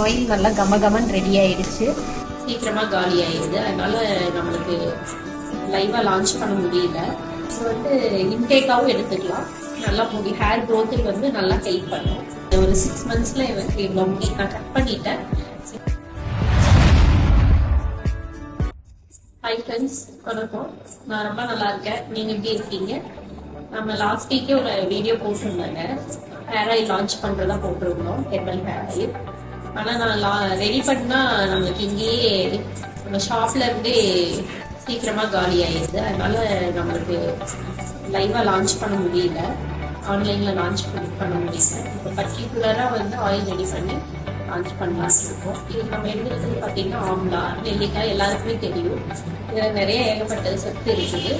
Oil நல்லா கமகமன் ready ஆயிடுச்சு. சீக்கிரமாக காலி ஆயிடுது. அதனால நம்மளுக்கு லைவாக லான்ச் பண்ண முடியல. இது இன்டேக்காகவும் எடுத்துக்கலாம். நல்லா முடி ஹேர் க்ரோத்துக்கு நல்லா ஹெல்ப் பண்ணும். ஒரு 6 monthsல எனக்கு இவ்வளோ முடி நான் கட் பண்ணிட்டேன். ஹாய் ஃப்ரெண்ட்ஸ், வணக்கம். நான் ரொம்ப நல்லா இருக்கேன். நீங்கள் எப்படி இருக்கீங்க? நம்ம லாஸ்ட் வீக்கே ஒரு வீடியோ போட்டிருந்தாங்க. ஹேர் ஆயில் லான்ச் பண்ணுறதா போட்டிருந்தோம், ஹெர்பல் ஹேர் ஆயில். ஆனால் நான் ரெடி பண்ணால் நம்மளுக்கு இங்கேயே நம்ம ஷாப்ல இருந்தே சீக்கிரமாக காலி ஆயிடுது. அதனால நம்மளுக்கு லைவாக லான்ச் பண்ண முடியல, ஆன்லைனில் லான்ச் பண்ண முடியல. இப்போ பர்டிகுலராக ஆயில் ரெடி பண்ணி லான்ச் பண்ணலான்னு இருக்கோம். இது நம்ம எடுத்துக்கிறது பார்த்தீங்கன்னா ஆம்லா, நெல்லிக்காய் எல்லாருக்குமே தெரியும். இதில் நிறைய ஏகப்பட்ட சத்து இருக்குது.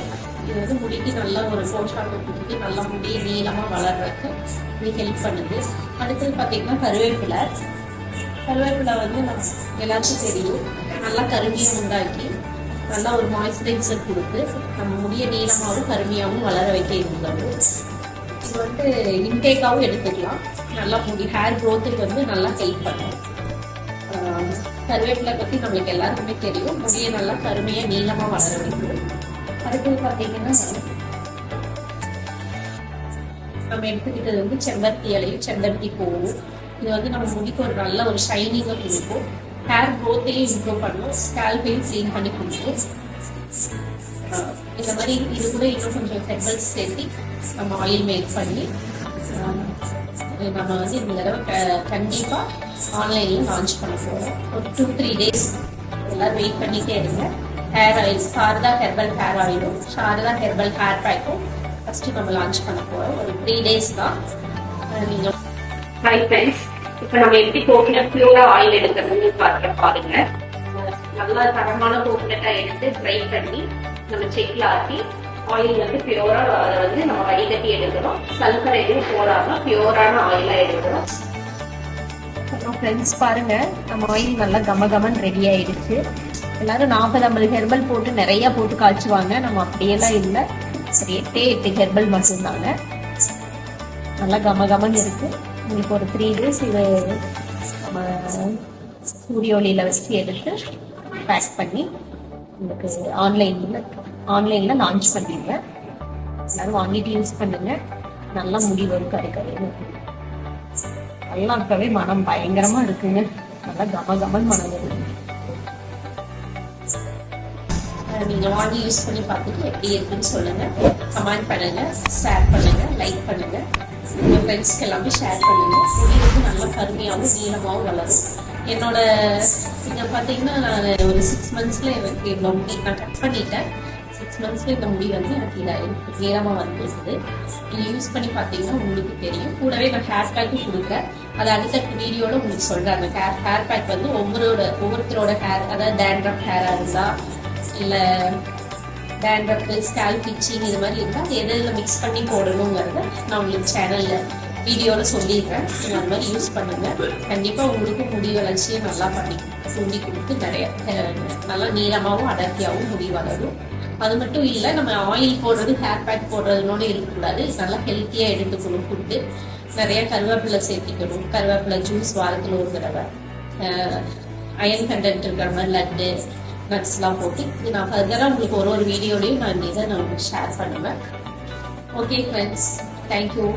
இது முடிக்கு நல்லா ஒரு போஷாக்கு கொடுத்து நல்லா முடியை நீளமாக வளர்றதுக்கு இது ஹெல்ப் பண்ணுது. அடுத்தது பார்த்தீங்கன்னா கருவேப்பிலை நம்ம எல்லாருக்கும் தெரியும். நல்லா கருமையை உண்டாக்கி நல்லா ஒரு மாய்ஸ்சரைசர் கொடுத்து நம்ம முடிய நீளமாகவும் கருமையாகவும் வளர வைக்க இருந்தது. இது இன்டேக்காகவும் எடுத்துக்கலாம். நல்லா முடி ஹேர் க்ரோத்துக்கு நல்லா ஹெல்ப் பண்ணும். கருவேப்பிலை பற்றி நம்மளுக்கு எல்லாருக்குமே தெரியும். முடியை நல்லா கருமையாக நீளமாக வளர வைக்கும். அடுத்தது பார்த்தீங்கன்னா நம்ம எடுத்துக்கிட்டது செம்பருத்தி இலையும் செம்பருத்தி பூவும். இது நம்ம முடிக்கு ஒரு நல்ல ஒரு ஷைனிங்கை கொடுக்கும். ஹேர் க்ரோத்தையும் இம்ப்ரூவ் பண்ணும். ஸ்கேல்பையும் க்ளீன் பண்ணி கொடுக்கும். இந்த மாதிரி இது கூட இன்னும் கொஞ்சம் ஹெர்பல்ஸ் சேர்த்து நம்ம ஆயில் மேக் பண்ணி நம்ம இந்த தடவை கண்டிப்பாக ஆன்லைனில் லான்ச் பண்ண போகிறோம். ஒரு 2-3 days எல்லோரும் வெயிட் பண்ணிகிட்டே இருங்க. Hair oil Sarada herbal hair ஆயிலும் சாரதா ஹெர்பல் ஹேர் பேக்கும் ஃபஸ்ட்டு நம்ம லான்ச் பண்ண போகிறோம். ஒரு 3 days தான். நீங்கள் ஹாய் ஃப்ரெண்ட்ஸ், இப்போ நம்ம எப்படி கோகனட் பியூரா ஆயில் எடுக்கிறதுன்னு பாருங்க. நல்லா தரமான கோகனட்டா எடுத்து ட்ரை பண்ணி நம்ம செக்ல ஆக்கி ஆயில் பியூரா அதை நம்ம வடிகட்டி எடுக்கிறோம். சல்ஃபர் எதுவும் போடாம பியூரான ஆயிலா எடுக்கிறோம். அப்புறம் ஃப்ரெண்ட்ஸ் பாருங்க, நம்ம ஆயில் நல்லா கமகமன் ரெடி ஆயிடுச்சு. எல்லாரும் 40-50 ஹெர்பல் போட்டு நிறைய போட்டு காய்ச்சுவாங்க. நம்ம அப்படியெல்லாம் இல்லை, சரி 8 ஹெர்பல் மட்டும்தாங்க. நல்லா கமகமன் இருக்கு. உங்களுக்கு ஒரு 3 days இது நம்ம சூரிய ஒளியில் வச்சு எடுத்து பேக் பண்ணி உங்களுக்கு ஆன்லைனில் லான்ச் பண்ணிடுவேன். எல்லாரும் வாங்கிட்டு யூஸ் பண்ணுங்க. நல்லா முடி வரும் கரைக்கரைன்னு. நல்லா இருக்கவே மனம் பயங்கரமாக இருக்குங்க. நல்லா கமகமன் மனம் வருது. நீங்கள் வாங்கி யூஸ் பண்ணி பார்த்துட்டு எப்படி இருக்குன்னு சொல்லுங்க. கமெண்ட் பண்ணுங்க, ஷேர் பண்ணுங்க, லைக் பண்ணுங்க. உங்கள் ஃப்ரெண்ட்ஸ்க்கு எல்லாமே ஷேர் பண்ணுங்க. முடி நல்லா கருமையாகவும் நீளமாகவும் வளரும். என்னோட இதை பார்த்தீங்கன்னா நான் ஒரு 6 monthsல எனக்கு இவ்வளோ முடி நான் கட் பண்ணிட்டேன். 6 monthsல இந்த முடி எனக்கு இதாக நீளமாக வந்துருக்குது. நீங்கள் யூஸ் பண்ணி பார்த்தீங்கன்னா உங்களுக்கு தெரியும். கூடவே நான் ஹேர் பேக்கும் கொடுப்பேன். அதை அடுத்த வீடியோவில் உங்களுக்கு சொல்கிறேன். அந்த ஹேர் பேக் ஒவ்வொருத்தரோட ஹேர், அதாவது டேண்ட்ரஃப் ஹேராக இருந்தால் இல்லை டேண்ட்ரஃப், ஸ்கேல்ப் இச்சிங் இது மாதிரி இருந்தால் அது எதில் மிக்ஸ் பண்ணி போடணுங்கிறத நான் உங்களுக்கு சேனலில் வீடியோவில் சொல்லிடுறேன். நீங்கள் அந்த மாதிரி யூஸ் பண்ணுங்கள். கண்டிப்பாக உங்களுக்கு முடி வளர்ச்சியை நல்லா தூண்டி கொடுத்து நிறைய நல்லா நீளமாகவும் அடர்த்தியாகவும் முடி வளரும். அது மட்டும் இல்லை, நம்ம ஆயில் போடுறது ஹேர் பேக் போடுறதுனோடு இருக்கக்கூடாது. நல்லா ஹெல்த்தியாக எடுத்துக்கணும். ஃபுட்டு நிறைய கருவேப்பிலை சேர்த்திக்கணும். கருவேப்பிலை ஜூஸ் வாரத்தில் ஒரு தடவை, அயன் கண்டென்ட் இருக்கிற மாதிரி லட்டு நட்ஸ்லாம் போட்டு நான் ஃபர்தராக உங்களுக்கு ஒரு வீடியோலையும் நான் இதை நான் உங்களுக்கு ஷேர் பண்ணுவேன். Okay friends, thank you.